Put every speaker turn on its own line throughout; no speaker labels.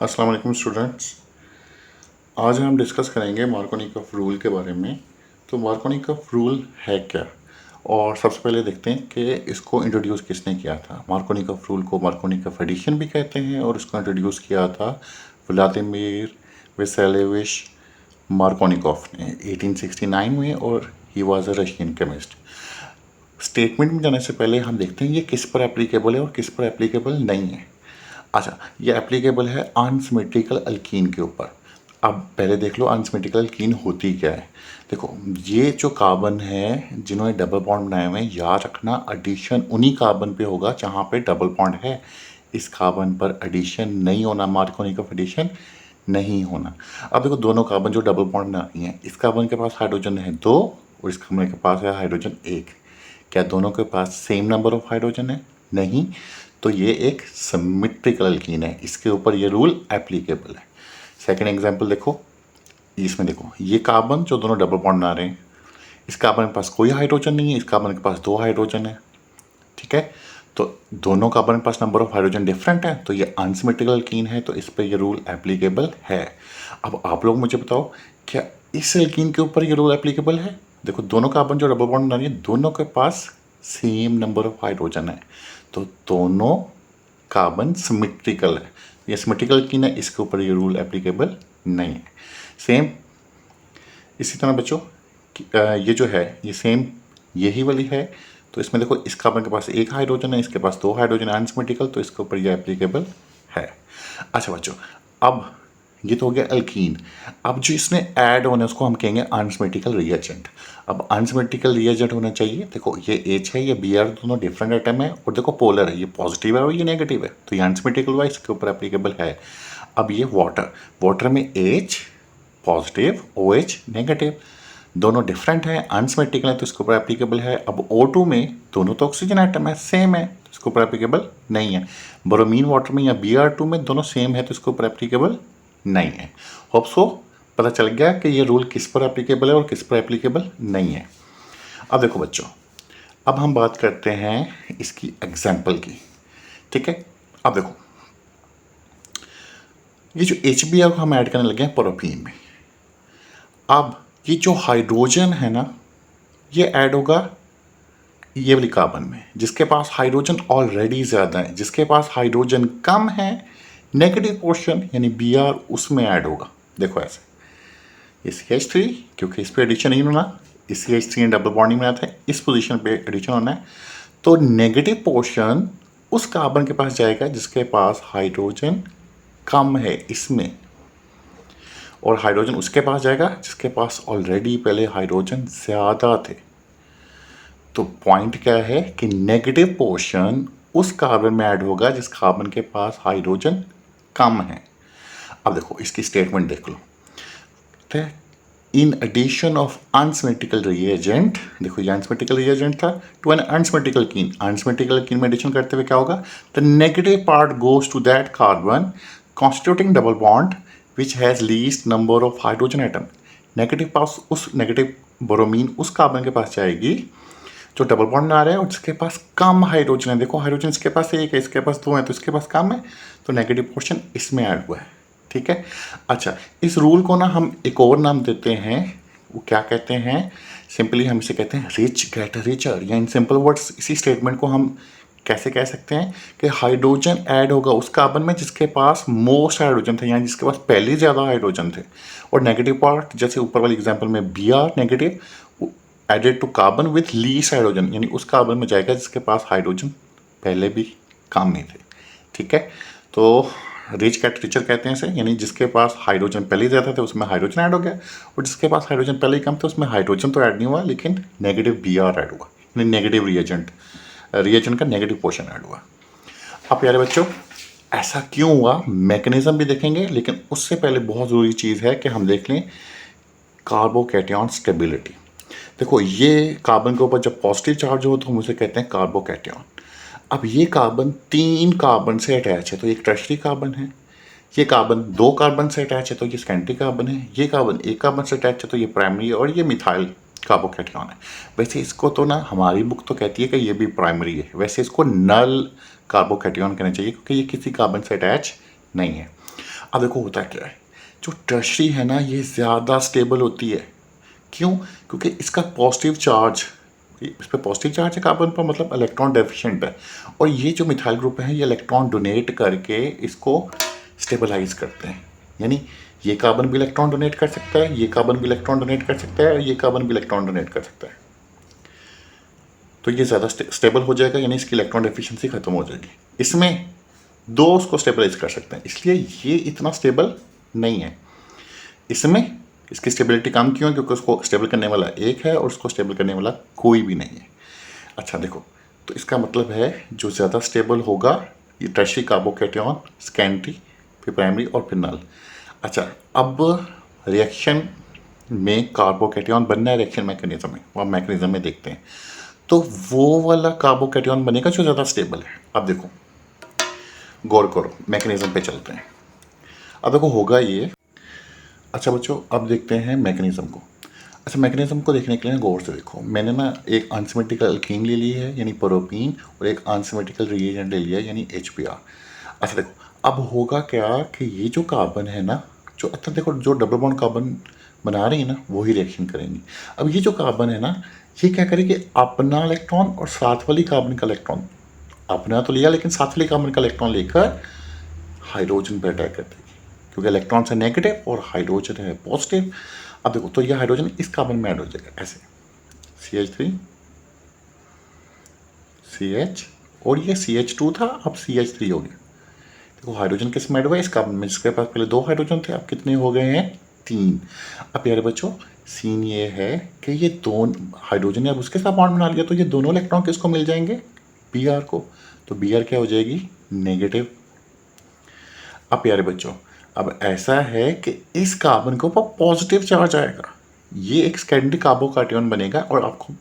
अस्सलाम वालेकुम स्टूडेंट्स। आज हम डिस्कस करेंगे मार्कोनिकॉफ रूल के बारे में। तो मार्कोनिकॉफ रूल है क्या, और सबसे पहले देखते हैं कि इसको इंट्रोड्यूस किसने किया था। मार्कोनिकॉफ रूल को मार्कोनिकॉफ एडिशन भी कहते हैं, और इसको इंट्रोड्यूस किया था व्लादिमीर वेसेलेविच मार्कोनिकॉफ ने 1869 में, और he was a Russian chemist. Statement में जाने से पहले हम देखते हैं ये किस पर एप्लीकेबल है और किस पर एप्लीकेबल नहीं है। अच्छा, ये एप्लीकेबल है अनसिमेट्रिकल अल्कीन के ऊपर। अब पहले देख लो अनसिमेट्रिकल अल्कीन होती क्या है। देखो, ये जो कार्बन है जिन्होंने डबल बॉन्ड बनाए हुए हैं, याद रखना एडिशन उन्हीं कार्बन पे होगा जहाँ पे डबल बॉन्ड है। इस कार्बन पर एडिशन नहीं होना, मार्कोनिकॉफ एडिशन नहीं होना। अब देखो, दोनों कार्बन जो डबल बॉन्ड बना रही हैं, इस कार्बन के पास हाइड्रोजन है 2 और इस कार्बन के पास है हाइड्रोजन 1। क्या दोनों के पास सेम नंबर ऑफ हाइड्रोजन है? नहीं। तो ये एक सिमेट्रिकल अल्कीन है, इसके ऊपर ये रूल एप्लीकेबल है। सेकंड एग्जांपल देखो, इसमें देखो ये कार्बन जो दोनों डबल बॉन्ड बना रहे हैं, इस कार्बन के पास कोई हाइड्रोजन नहीं है, इस कार्बन के पास 2 हाइड्रोजन है। ठीक है, तो दोनों कार्बन के पास नंबर ऑफ हाइड्रोजन डिफरेंट है, तो ये अनसिमेट्रिकल अल्कीन है, तो इस पर ये रूल एप्लीकेबल है। अब आप लोग मुझे बताओ, क्या इस अल्कीन के ऊपर ये रूल एप्लीकेबल है? देखो, दोनों कार्बन जो डबल बॉन्ड बना रही है, दोनों के पास सेम नंबर ऑफ हाइड्रोजन है, तो दोनों कार्बन सिमेट्रिकल है। ये सिमेट्रिकल अल्कीन है, इसके ऊपर ये रूल एप्लीकेबल नहीं है। सेम इसी तरह बच्चों, ये जो है ये सेम यही वाली है। तो इसमें देखो, इस कार्बन के पास 1 हाइड्रोजन है, इसके पास 2 हाइड्रोजन अनसिमेट्रिकल, तो इसके ऊपर ये एप्लीकेबल है। अच्छा बच्चों, अब ये तो हो गया अल्कीन। अब जो इसमें ऐड होना है उसको हम कहेंगे अनसिमेट्रिकल रिएजेंट। अब अनसिमेट्रिकल रिएजेंट होना चाहिए। देखो, ये H है, ये Br, दोनों डिफरेंट एटम है, और देखो पोलर है, ये पॉजिटिव है और ये नेगेटिव है, तो ये अनसिमेट्रिकल हुआ, इसके ऊपर एप्लीकेबल है। अब ये वाटर में H पॉजिटिव, OH नेगेटिव, दोनों डिफरेंट है, अनसिमेट्रिकल है, तो इसके ऊपर एप्लीकेबल है। अब O2 में दोनों तो ऑक्सीजन एटम है, सेम है, तो इसके ऊपर एप्लीकेबल नहीं है। ब्रोमीन वाटर में या Br2 में दोनों सेम है, तो इसके ऊपर एप्लीकेबल नहीं है। होप सो पता चल गया कि ये रूल किस पर एप्लीकेबल है और किस पर एप्लीकेबल नहीं है। अब देखो बच्चों, अब हम बात करते हैं इसकी एग्जाम्पल की। ठीक है, अब देखो, ये जो HBr को हम ऐड करने लगे हैं प्रोपीन में। अब ये जो हाइड्रोजन है ना, ये ऐड होगा ये वाली कार्बन में, जिसके पास हाइड्रोजन ऑलरेडी ज़्यादा है। जिसके पास हाइड्रोजन कम है, नेगेटिव पोर्शन यानी Br, उसमें ऐड होगा। देखो ऐसे, ये CH3, क्योंकि इस पर एडिशन नहीं होना, इस CH3 ने डबल बॉन्डिंग बनाया था, इस पोजीशन पे एडिशन होना है, तो नेगेटिव पोर्शन उस कार्बन के पास जाएगा जिसके पास हाइड्रोजन कम है इसमें, और हाइड्रोजन उसके पास जाएगा जिसके पास ऑलरेडी पहले हाइड्रोजन ज़्यादा थे। तो पॉइंट क्या है कि नेगेटिव पोर्शन उस कार्बन में ऐड होगा जिस कार्बन के पास हाइड्रोजन कम है। अब देखो, इसकी स्टेटमेंट देख लो। In addition of unsymmetrical reagent, देखो ये अनसिमेट्रिकल रिएजेंट था, to an unsymmetrical alkene. Unsymmetrical alkene में एडिशन करते हुए क्या होगा? The negative part goes to that carbon constituting double bond which has least number of hydrogen atom. Negative पास उस नेगेटिव ब्रोमीन उस कार्बन के पास जाएगी जो डबल बॉन्ड बना रहा है और जिसके पास कम हाइड्रोजन है। देखो, हाइड्रोजन इसके पास 1 है, इसके पास 2 है, तो इसके पास कम है, तो नेगेटिव पोर्शन इसमें ऐड हुआ है। ठीक है। अच्छा, इस रूल को ना हम एक और नाम देते हैं, वो क्या कहते हैं? सिंपली हम इसे कहते हैं रिच गेट रिचर, या इन सिंपल वर्ड्स इसी स्टेटमेंट को हम कैसे कह सकते हैं कि हाइड्रोजन ऐड होगा उस कार्बन में जिसके पास मोस्ट हाइड्रोजन थे, यानी जिसके पास पहले ज़्यादा हाइड्रोजन थे, और नेगेटिव पार्ट जैसे ऊपर वाली एग्जांपल में Br negative added to carbon with least hydrogen, यानी उस कार्बन में जाएगा जिसके पास हाइड्रोजन पहले भी कम ही थे। ठीक है, तो रिच कैट रिचर कहते हैं इसे, यानी जिसके पास हाइड्रोजन पहले ही ज़्यादा थे उसमें हाइड्रोजन ऐड हो गया, और जिसके पास हाइड्रोजन पहले ही कम थे उसमें हाइड्रोजन तो ऐड नहीं हुआ लेकिन नेगेटिव Br ऐड हुआ, यानी नेगेटिव रिएजेंट का नेगेटिव पोर्शन ऐड हुआ। अब प्यारे बच्चों, ऐसा क्यों हुआ, मैकेनिज्म भी देखेंगे, लेकिन उससे पहले बहुत ज़रूरी चीज़ है कि हम देख लें कार्बोकैटायन स्टेबिलिटी। देखो, ये कार्बन के ऊपर जब पॉजिटिव चार्ज हो तो हम उसे कहते हैं कार्बोकैटायन। अब ये कार्बन 3 कार्बन से अटैच है, तो एक टर्शरी कार्बन है। ये कार्बन 2 कार्बन से अटैच है, तो ये सेकेंडरी कार्बन है। ये कार्बन 1 कार्बन से अटैच है, तो ये प्राइमरी है, और ये मिथाइल कार्बोकैटायन है। वैसे इसको तो ना हमारी बुक तो कहती है कि ये भी प्राइमरी है, वैसे इसको नल कार्बोकैटायन कहना चाहिए क्योंकि ये किसी कार्बन से अटैच नहीं है। अब देखो होता क्या है, जो टर्शरी है ना ये ज़्यादा स्टेबल होती है। क्यों? क्योंकि इसका पॉजिटिव चार्ज, इस पर पॉजिटिव चार्ज है कार्बन पर, मतलब इलेक्ट्रॉन डेफिशिएंट है, और ये जो मिथाइल ग्रुप है ये इलेक्ट्रॉन डोनेट करके इसको स्टेबलाइज करते हैं। यानी ये कार्बन भी इलेक्ट्रॉन डोनेट कर सकता है, ये कार्बन भी इलेक्ट्रॉन डोनेट कर सकता है, और ये कार्बन भी इलेक्ट्रॉन डोनेट कर सकता है। तो ये ज़्यादा स्टेबल हो जाएगा, यानी इसकी इलेक्ट्रॉन डेफिशिएंसी खत्म हो जाएगी। इसमें दो उसको स्टेबलाइज कर सकते हैं, इसलिए ये इतना स्टेबल नहीं है। इसमें इसकी स्टेबिलिटी कम क्यों है? क्योंकि उसको स्टेबल करने वाला एक है और उसको स्टेबल करने वाला कोई भी नहीं है। अच्छा देखो, तो इसका मतलब है जो ज़्यादा स्टेबल होगा ये टर्शियरी कार्बोकैटायन, सेकेंडरी, फिर प्राइमरी और फिर नल। अच्छा, अब रिएक्शन में कार्बोकैटायन बनना है रिएक्शन मैकेनिज्म में, वो मैकेनिज्म में देखते हैं। तो वो वाला कार्बोकैटायन बनेगा जो ज़्यादा स्टेबल है। अब देखो, गौर करो, मैकेनिज्म पे चलते हैं। अब देखो होगा ये। अच्छा बच्चों, अब देखते हैं मैकेनिज्म को। अच्छा, मैकेनिज्म को देखने के लिए गौर से देखो, मैंने ना एक अनसिमेट्रिकल अल्कीन ले ली है यानी प्रोपीन, और एक अनसिमेट्रिकल रिएजेंट ले लिया है यानी HBr। अच्छा देखो, अब होगा क्या कि ये जो कार्बन है ना, जो अच्छा देखो, जो डबल बॉन्ड कार्बन बना रही है ना वही रिएक्शन करेंगी। अब ये जो कार्बन है ना, ये क्या करेगी, अपना इलेक्ट्रॉन और साथ वाली कार्बन का इलेक्ट्रॉन, अपना तो लिया लेकिन साथ वाली कार्बन का इलेक्ट्रॉन लेकर हाइड्रोजन पर अटैक कर देगी, क्योंकि इलेक्ट्रॉन है नेगेटिव और हाइड्रोजन है पॉजिटिव। अब देखो, तो यह हाइड्रोजन इस कार्बन में ऐड हो जाएगा ऐसे, CH3 CH, और ये CH2 था, अब CH3 हो गया। देखो हाइड्रोजन किस में ऐड हुआ है, इस कार्बन में, जिसके पास पहले 2 हाइड्रोजन थे, अब कितने हो गए हैं, 3। अब प्यारे बच्चों, सीन ये है कि ये दोनों हाइड्रोजन ने अब उसके साथ बॉन्ड बना लिया, तो ये दोनों इलेक्ट्रॉन किसको मिल जाएंगे, Br को। तो Br क्या हो जाएगी, नेगेटिव। अब प्यारे बच्चों, अब ऐसा है कि इस कार्बन के ऊपर पॉजिटिव चार्ज आएगा, ये एक सेकेंडरी कार्बोकैटायन बनेगा, और आपको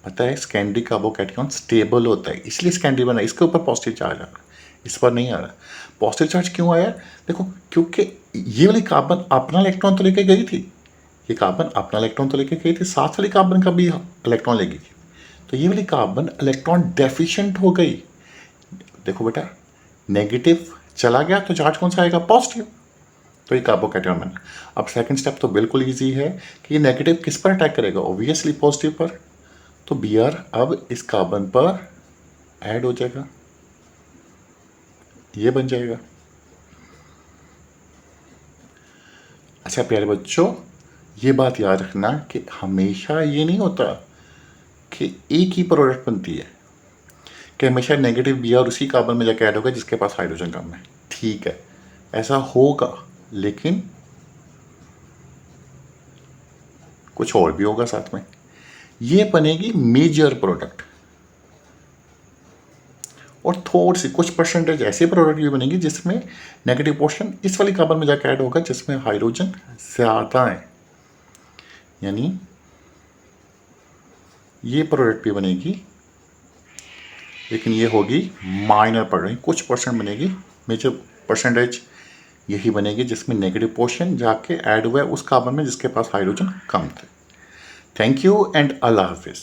पता है सेकेंडरी कार्बोकैटायन स्टेबल होता है, इसलिए सेकेंडरी बना, इसके ऊपर पॉजिटिव चार्ज आ रहा है, इस पर नहीं आ रहा। पॉजिटिव चार्ज क्यों आया, देखो क्योंकि ये वाली कार्बन अपना इलेक्ट्रॉन तो लेके गई थी, ये कार्बन अपना इलेक्ट्रॉन तो लेके गई थी, साथ वाली कार्बन का भी इलेक्ट्रॉन ले गई थी, तो ये वाली कार्बन इलेक्ट्रॉन डेफिशिएंट हो गई। देखो बेटा, नेगेटिव चला गया तो चार्ज कौन सा आएगा, पॉजिटिव, तो ये कार्बोकैटायन बना। अब सेकंड स्टेप तो बिल्कुल इजी है कि ये नेगेटिव किस पर अटैक करेगा, ऑब्वियसली पॉजिटिव पर, तो Br अब इस कार्बन पर ऐड हो जाएगा, ये बन जाएगा। अच्छा प्यारे बच्चों, ये बात याद रखना कि हमेशा ये नहीं होता कि एक ही प्रोडक्ट बनती है, कि हमेशा नेगेटिव Br उसी कार्बन में जाकर ऐड होगा जिसके पास हाइड्रोजन कम है। ठीक है, ऐसा होगा, लेकिन कुछ और भी होगा साथ में, ये बनेगी मेजर प्रोडक्ट, और थोड़ी सी कुछ परसेंटेज ऐसे प्रोडक्ट भी बनेगी जिसमें नेगेटिव पोर्शन इस वाली कार्बन में जाकर ऐड होगा जिसमें हाइड्रोजन ज़्यादा है, यानी ये प्रोडक्ट भी बनेगी, लेकिन ये होगी माइनर प्रोडक्ट, कुछ परसेंट बनेगी। मेजर परसेंटेज यही बनेगी जिसमें नेगेटिव पोर्शन जाके ऐड हुआ है उस कार्बन में जिसके पास हाइड्रोजन कम थे। थैंक यू एंड अल्लाह हाफिज़।